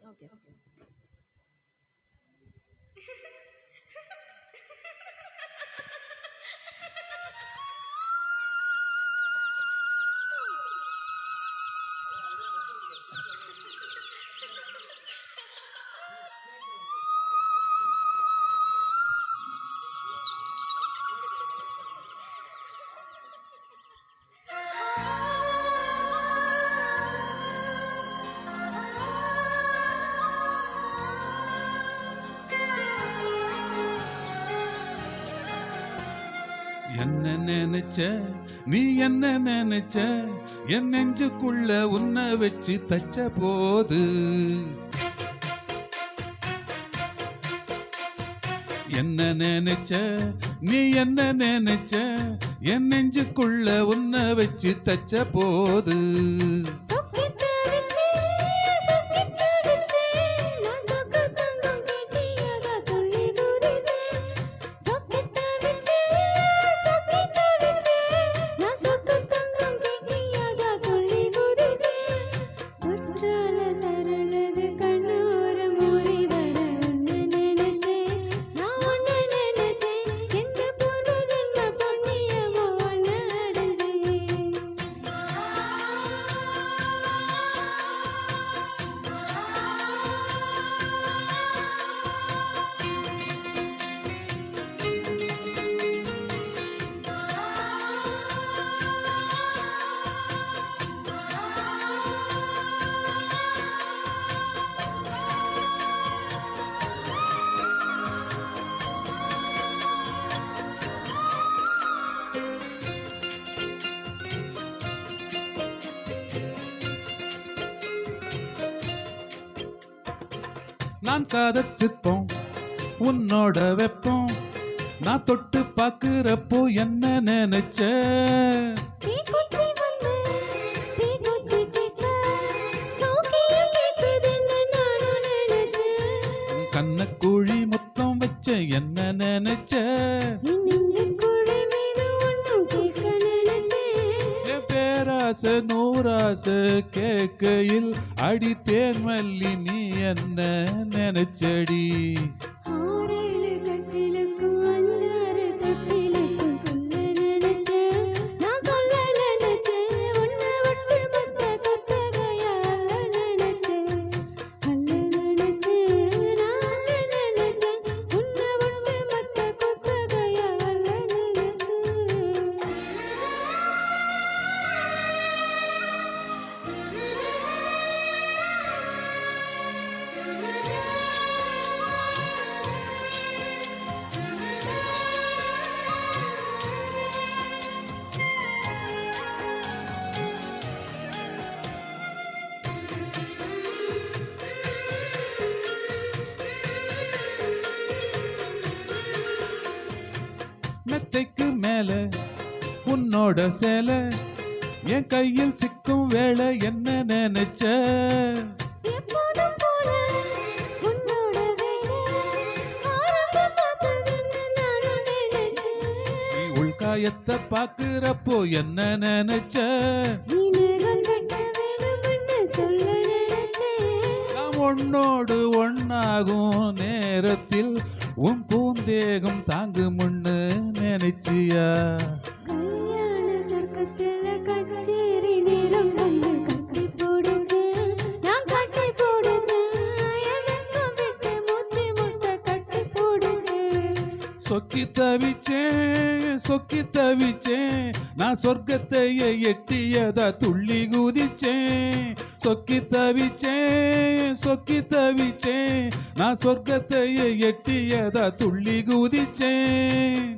Okay. என்ன நினைச்ச நீ என்ன நினைச்ச என் நெஞ்சுக்குள்ள உன்னை வச்சு தச்ச போது என்ன நினைச்ச நீ என்ன நினைச்ச என் நெஞ்சுக்குள்ள உன்னை வச்சு தச்ச போது நான் காதச்சிப்போம் உன்னோட வெப்பம் நான் தொட்டு பாக்குறப்போ என்ன நினைச்ச கண்ணக்கூழி மொத்தம் வச்ச என்ன நினைச்ச பேராச நூராச கேக்கையில் அடி தேன்மல்லி நீ என்ன நினைச்சடி மெத்தைக்கு மேல உன்னோட சேலை என் கையில் சிக்கும் வேளை என்ன நினைச்ச நீ உள்காயத்தை பாக்குறப்போ என்ன நினைச்ச நாம் ஒன்னோடு ஒன்னாகும் நேரத்தில் உன் பூந்தேகம் தாங்கு முன்னு நினைச்சியா சொக்கி தவிச்சேன் நான் சொர்க்கத்தையே எட்டியதா துள்ளி குதிச்சேன் சொக்கி தவிச்சேன் நான் சொர்க்கத்தையே எட்டியதா துள்ளி குதிச்சேன்